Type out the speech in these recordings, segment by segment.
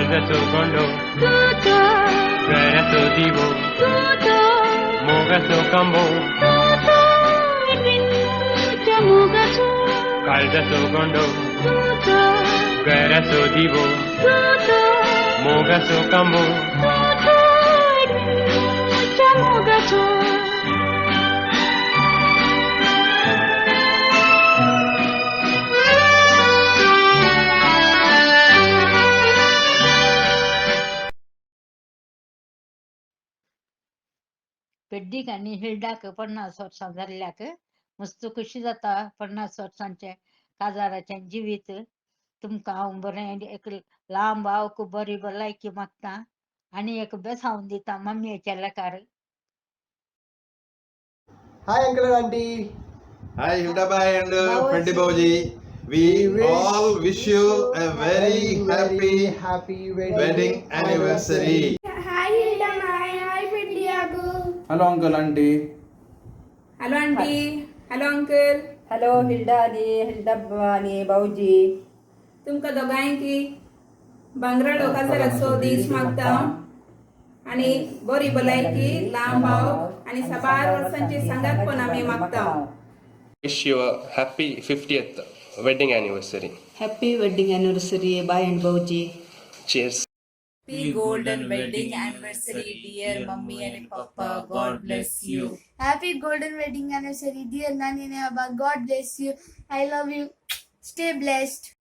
Caldaso gondo, Garaso divo, Mogaso cambo, Caldaso gondo, Garaso divo, Mogaso cambo, पेड्डीक आनी हिल्डाक 50 वर्सां जाल्ल्याक मस्त खुशी जाता 50 वर्सांचे काजाराचें जिवीत तुमकां हांव बरें एक लांब आवक बरी भलायकी मागता आनी एक बेसांव दिता मम्मीच्या लेकार. Hi, Uncle and Auntie. Hi, Hildabai and Bauji. Frendi Bauji. We all wish you a very happy wedding anniversary. Hi Hilda Mai, hi Vidyagu. Hello Uncle Auntie. Hello Auntie. Hello Uncle. Hello Hilda आणि भाऊजी. तुमका दोघांकी बांगरा लोकांचा रस्सो दीस मागता आणि बरी भलायकी लांब भाव आणि 6 वर्षांची संगात पण आम्ही मागता. Wish you a happy 50th wedding anniversary. Happy wedding anniversary बाय अँड भाऊजी. Cheers. Happy golden wedding anniversary, dear mummy and papa. God bless you. Happy golden wedding anniversary, dear Nani and Abba. God bless you. I love you. Stay blessed.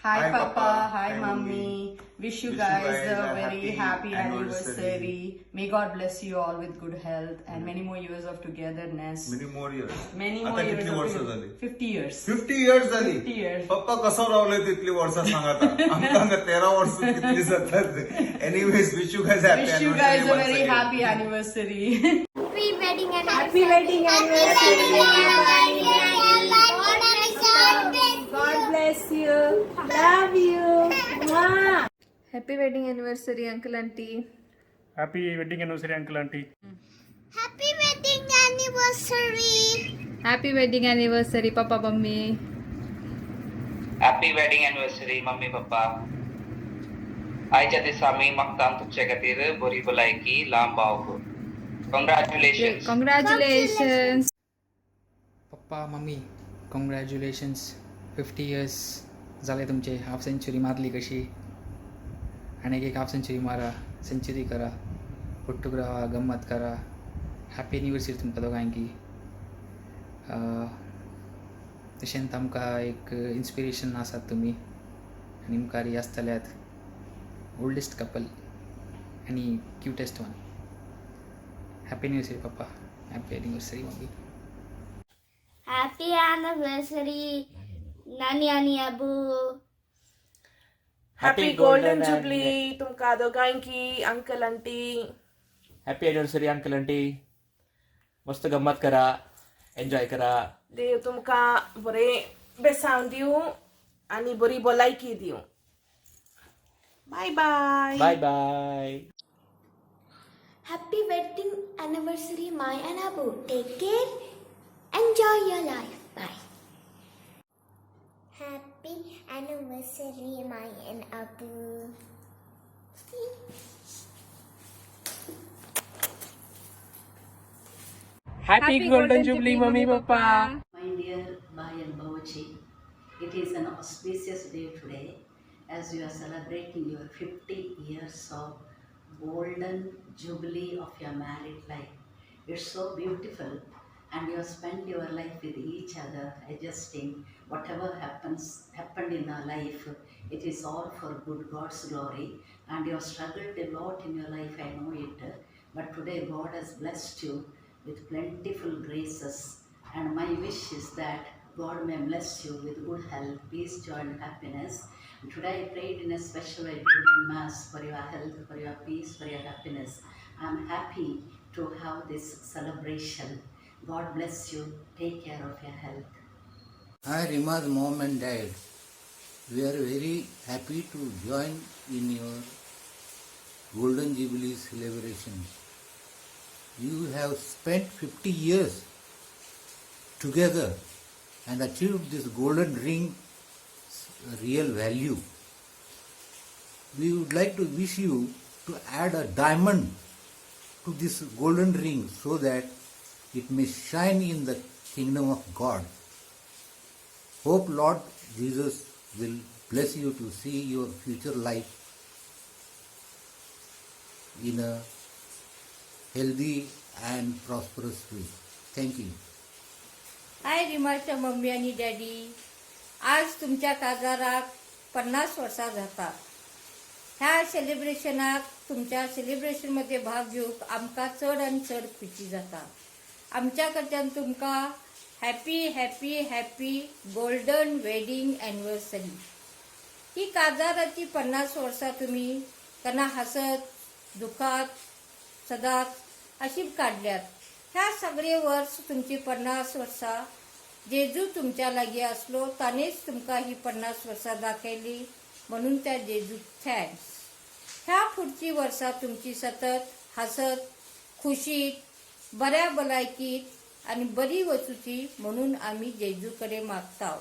Hi Papa, hi Mummy. Wish you guys a very happy anniversary. May God bless you all with good health and many more years of togetherness. Many more years. Many आता more years किती वर्ष of झाली? 50 years. 50 years झाली. 50 years. पप्पा कसं रावले तितली वर्ष सांगा आता. आमकां 13 वर्ष कितली जातात. Anyways, wish you guys happy Wish you anniversary guys a once very again. happy anniversary. Happy wedding anniversary. Happy wedding anniversary. God bless you. Love you. Mwah. Happy wedding anniversary Uncle Auntie. Happy wedding anniversary, Uncle Auntie. Happy wedding anniversary. Happy wedding anniversary Papa Mummy. Happy wedding anniversary mummy papa. आयच्या दिसा आमी मागता तुमचे खातीर बरी भलायकी लांब भाव. Congratulations. Congratulations. Papa mummy congratulations. 50 years झाले तुमचे. हाफ सेंचुरी मारली कशी. आणि एक हाफ सेंचुरी मारा. सेंचुरी करा. पुट्टूक रावा. गंमत करा. हॅपी एनिवर्सरी तुमकां दोगांकी. तशेंच आमकां एक इन्स्पिरेशन आसात तुमी आनी मुखार आसतल्यात. ओल्डेस्ट कपल आनी क्युटेस्ट वन. हॅपी एनिवर्सरी पप्पा. Happy anniversary mummy. Happy anniversary, Nani and Abu. Happy golden jubilee तुमकां दोगांकी uncle aunty. Happy anniversary uncle aunty. मस्त गंमत करा. एन्जॉय करा. देव तुमकां बरें बेसांव दिवं आनी बरी भलायकी दिवं. Bye bye. Bye bye. Happy wedding anniversary, Mai and Abu. Take care. Enjoy your life. Bye. Happy anniversary, Mai and Abu. Happy golden jubilee, Mummy Papa. My dear Bhai and Bauji, it is an auspicious day today as you are celebrating your 50 years of golden jubilee of your married life. It's so beautiful and you have spent your life with each other, adjusting whatever happened in our life. It is all for good, God's glory, and you have struggled a lot in your life, I know it. But today God has blessed you with plentiful graces, and my wish is that God may bless you with good health, peace, joy and happiness. And today I prayed in a special way during Mass for your health, for your peace, for your happiness. I am happy to have this celebration. God bless you. Take care of your health. Hi Rima's mom and dad. We are very happy to join in your Golden Jubilee celebration. You have spent 50 years together and achieved this golden ring real value. we would like to wish you to add a diamond to this golden ring so that it may shine in the kingdom of God. Hope Lord Jesus will bless you to see your future life in a healthy and prosperous way. Thank you. Hi रिमाच्या mummy आणि daddy. आज तुमच्या काजाराक 50 वर्सां जातात. ह्या सेलिब्रेशनाक तुमच्या सेलिब्रेशनमध्ये भाग घेवंक आमकां चड आनी चड खुशी जाता. आमच्या कडच्यान तुमकां happy happy happy golden wedding anniversary. ही काजाराची 50 वर्सां तुमी केन्ना हसत दुखात सदांच अशी काडल्यात. ह्या सगळे वर्स तुमची 50 वर्सां जेजू तुमच्या लागीं असलो ताणेच तुमकां ही 50 वर्सां दाखयली म्हणून त्या जेजूक थँक्स. ह्या फुडची वर्सां तुमची सतत हसत खुशीत बऱ्या भलायकीत आनी बरी वचूची म्हणून आमी जेजू कडेन मागता.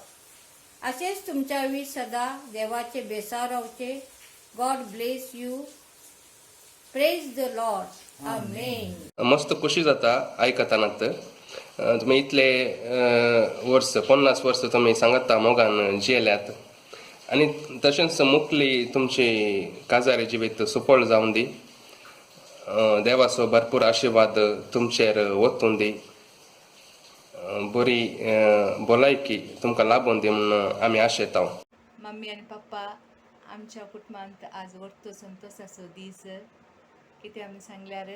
अशेंच तुमच्या वी सदां देवाचे बेसार रावचे. God bless you. Praise the Lord. Amen. मस्त खुशी जाता आयकतानात. तुम्ही इतले वर्स 50 वर्स तुम्ही सांगता मोगान जियेल्यात आणि तशेंच मुखली तुमची काजारी जिवीत सुफळ जावन दी. देवाचो भरपूर आशिर्वाद तुमचेर वचून दी. बरी भलायकी तुमकां लाभून दी म्हणून आमी आशेता. मम्मी आणि पप्पा आमच्या कुटुंबांत आज व्हडतो संतोशाचो दीस. कितें आमी सांगल्यार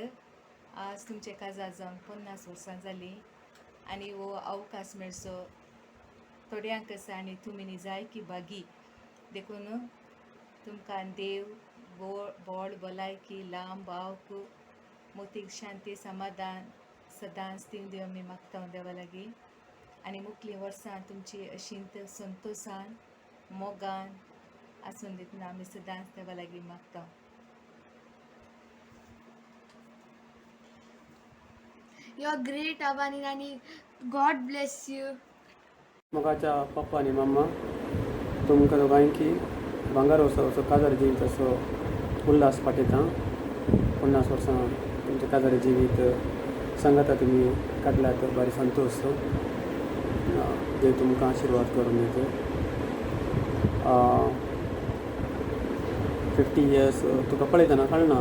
आज तुमचे काजार जावन 50 वर्सां जालीं आनी हो अवकाश मेळचो थोड्यांक आसा आनी तुमी जाय की बागी देखून तुमकां देव व्हड भलायकी लांब आंवक मोतीक शांती समाधान सदांच दिवन दी आमी मागता देवा लागीं. आनी मुखलीं वर्सां तुमची अशींत संतोशान मोगान आसून दितना आमी सदांच देवा लागीं मागता. You are great, Abba and Nani. God bless you. मोगाच्या पप्पा आणि मम्मा तुमकां दोगांयकी भांगर असो काजार जिवीत असो उल्हास पाठयता. 50 वर्सां तुमच्या काजारी जिवीत सांगाता तुमी काडल्यात बरी संतोश. देव तुमकां आशिर्वाद करून दिता. 50 years तुका पळयतना कळना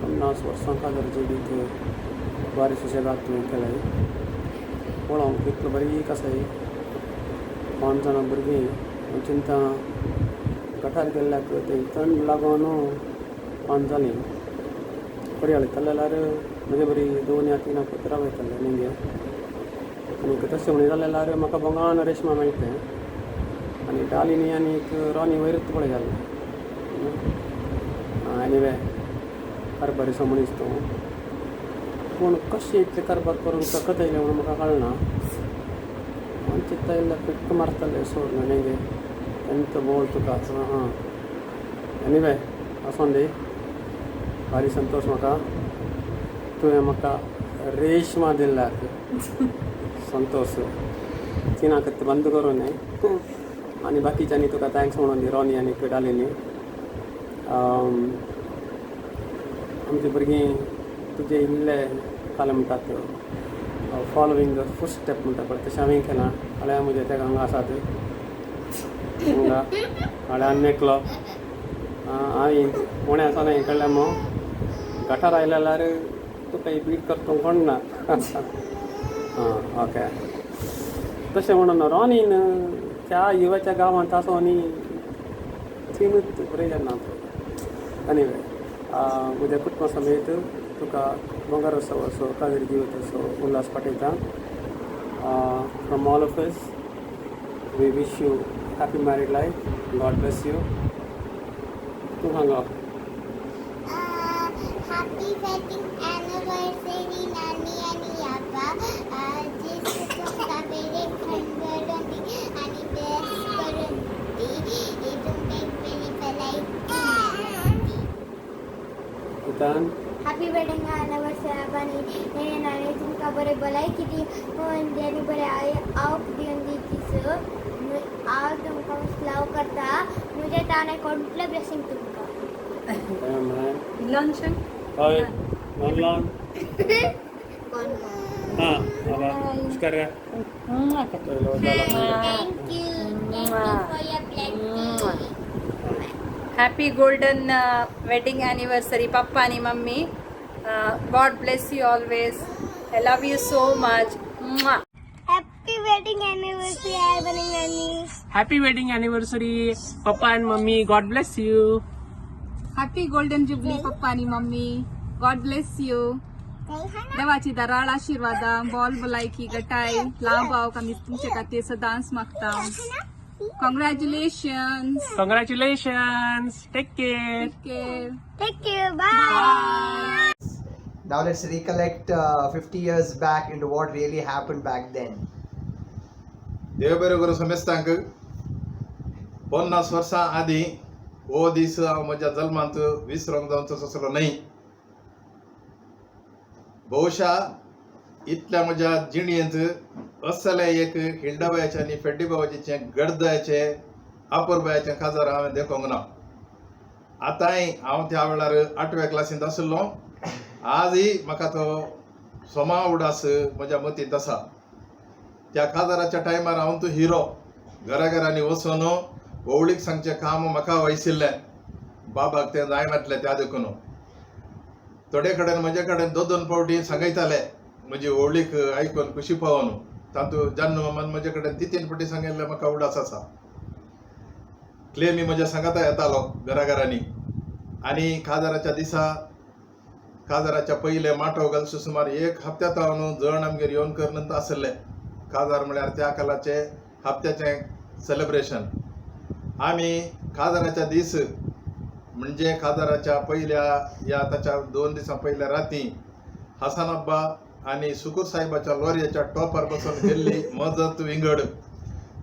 50 वर्सां काजार जिवीत बारी सुशेगाद तुवें केलाय. पळोवंक कितलो बारीक आसाय. 5 जाणां भुरगीं चिंता गटार गेल्ल्याक ते थंड लागून 5 जालीं. बरी हाडयतले जाल्यार म्हजे बरी 2 या 3 कुत्रां वयतले न्ही. आनी तशें म्हणलें जाल्यार म्हाका बोंगान रेशमा मेळटलें आनी डालिनी आनी रॉनी वयरूच पळय जालें. एनिवे कारबारीचो मनीस तो पूण कशें इतलें कारबार करून सकत येयलें म्हणून म्हाका कळना. हांव चिंत्ता येयल्यार पिक्क मारतलें सोड न्ही तेंत बोल तुका. एनिवे आसून दी भारी संतोश म्हाका तुवें म्हाका रेशमा दिल्याक संतोश. तिनाक बंद करूं न्ही आनी बाकीच्यांनी तुका थँक्स म्हणून दी रॉनी आनी डालिनी. आमची भुरगीं तुजे इल्ले काल म्हणटात फॉलोवींग द फूट स्टेप म्हणटा पळय तशें हांवें केलां. हाळ्या म्हजे ते हांगा आसात हांगा हाळ्यान नेकलो. हांवें उणें आसना हें केल्लें मो गटार आयले जाल्यार तुका ही बीट करता कोण ना. ओके तशें म्हणून रॉनीन त्या युवाच्या गांवांत आसो न्ही थिनूच बरें जेन्ना. एनिवे म्हज्या कुटुंबा समेत तुका मोगार असो काजारी जिवीत असो उल्हास पाठयता. From all of us we wish you happy married life. God bless you. तूं सांगा. Happy wedding anniversary, Nani and Abba. Jesus तुमका very खंडोरंदी आणि bless करून दी. तुमका एक very भलायकी. Happy wedding anniversary Abba and Nani. तुमका बरे भलायकी दी आनी बरे आवक दिवन दी दीस. हांव तुमकां लाव करता. म्हजे ताणे कोणले ब्लेसिंग तुमकां. Hoi, Marlon. Apa? Sekarang. Thank you for your blessing. Happy golden wedding anniversary, Papa and Mummy. God bless you always. I love you so much. Mwah. Happy wedding anniversary, Ivan and Nanny. Happy wedding anniversary, Papa and Mummy. God bless you. Happy golden jubilee पप्पानी mummy. God bless you. देवाची दराळ आशीर्वादा ball भलायकी गटाय लांब आव आमी तुमचे खातीर सदांच मागता. Congratulations. Congratulations. Take care. Take care. Bye. Now let's recollect 50 years back into what really happened back then. देव बरें करूं समेस्तांक 50 वर्सां आदीं हो दीस हांव म्हज्या जल्मांत विसरूंक जावचो असलो न्हय. भोवशा इतल्या म्हज्या जिणेंत असलें एक हिल्डाबायचें आनी फेड्डीबाबाजीचें गडदयाचें आपुरबायाचें काजार हांवें देखूंक ना. आतांय हांव त्या वेळार 8व्या क्लासींत आशिल्लो. आजय म्हाका तो सोमा उडास म्हज्या मतींत आसा. त्या काजाराच्या टायमार हांव तो हिरो घराघरांनी वचून ओवळीक सांगचें काम म्हाका वयसिल्लें. बाबाक तें जाय म्हटलें त्या देखून थोडे कडेन म्हजे कडेन 2-2 फावटी सांगयताले म्हजी ओवळीक आयकून खुशी पावून. तातूंत जेन्ना मामान म्हजे कडेन 3 फावटी सांगिल्लें म्हाका उडास आसा. क्लेमी म्हज्या सांगाता येतालो घराघरांनी. आनी काजाराच्या दिसा काजाराच्या पयले माटो घालचे सुमार 1 हप्त्या तावन जण आमगेर येवन करनंत आसले. काजार म्हळ्यार त्या कालाचें हप्त्याचें सेलिब्रेशन. आमी काजाराच्या दीस म्हणजे काजाराच्या पयल्या या ताच्या 2 दिसां पयल्या राती हसन अब्बा आनी सुकूर साहेबाच्या लॉरयेच्या टॉपार बसून गेल्ली मजत विंगड.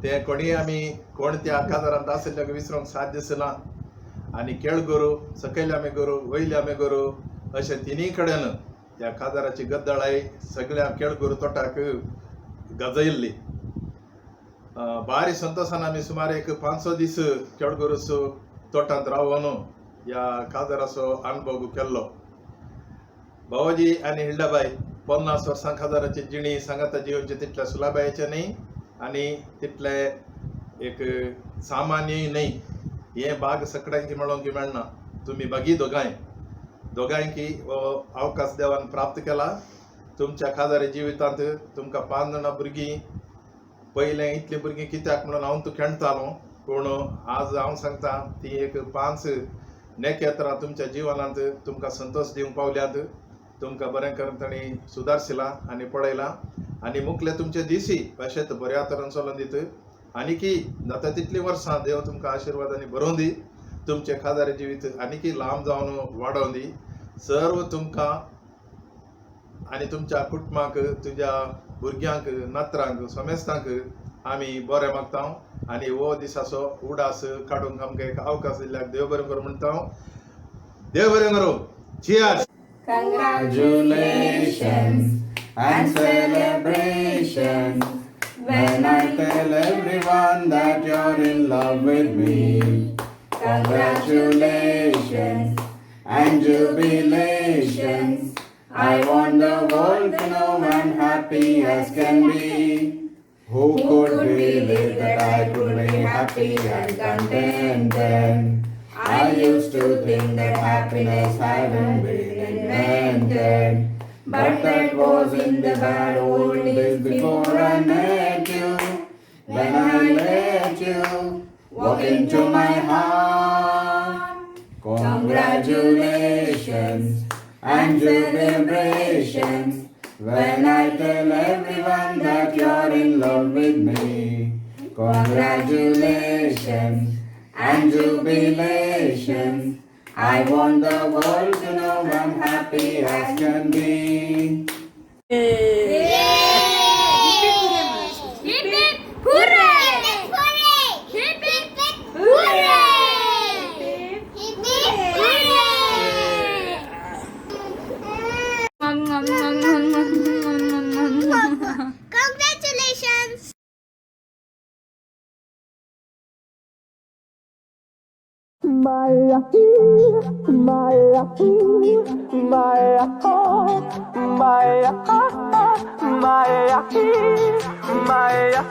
ते कोणी आमी कोण त्या काजारांत आशिल्ल्याक विसरूंक साथ दिसना. आनी केळगोरू सकयल आमी गोरू वयले आमी गोरू अशें तिनूय कडेन त्या काजाराची गद्दळाय सगळ्या केळगोरू तोटाक गाजयल्ली. भारी संतोशान आमी सुमार एक 500 दीस केळगोरूस तोटांत रावून ह्या काजाराचो अनुभव केल्लो. बाबाजी आनी हिल्डाबाई 50 वर्सां काजाराची जिणी सांगाता जिवनचे तितल्या सुलाबायेचे न्हय आनी तितले एक सामान्यय न्हय. हे भाग सगळ्यांकी मेळोवंक मेळना. तुमी बागी दोगांयकी हो अवकाश देवान प्राप्त केला. तुमच्या काजारी जिवितांत तुमकां 5 जाणां भुरगीं पयलें इतलीं भुरगीं कित्याक म्हणून हांव तूं खेळटालो पूण आज हांव सांगता ती एक 5 नेकेत्रां तुमच्या जिवनांत तुमकां संतोश दिवंक पावल्यात. तुमकां बरें करून तांणी सुदारशिलां आनी पळयलां आनी मुखले तुमचे दिसी अशेंच बऱ्या तरेन चलोवन दीत. आनीकी जाता तितलीं वर्सां देव तुमकां आशिर्वादांनी भरोवन दी. तुमचे काजारी जिवीत आनीकी लांब जावन वाडोवन दी. सर्व तुमकां आनी तुमच्या कुटुंबाक तुज्या भुरग्यांक नातरांक समेस्तांक आमी बरें मागता आनी हो दिसाचो उडास काडूंक आमकां एक अवकाश दिल्याक देव बरें करूं म्हणटा. देव बरें करूं. Cheers. Congratulations and celebrations when I tell everyone that you're in love with me. Congratulations and jubilations. I want the world to know I'm happy as can be. Who could believe that I could be happy and contented? I used to think that happiness hadn't been invented, but that was in the bad old days before I met you. When I let you walk into my heart. Congratulations and celebrations when I tell everyone that you're in love with me. Congratulations and jubilations. I want the world to know I'm happy as can be. Congratulations. Bala Maya,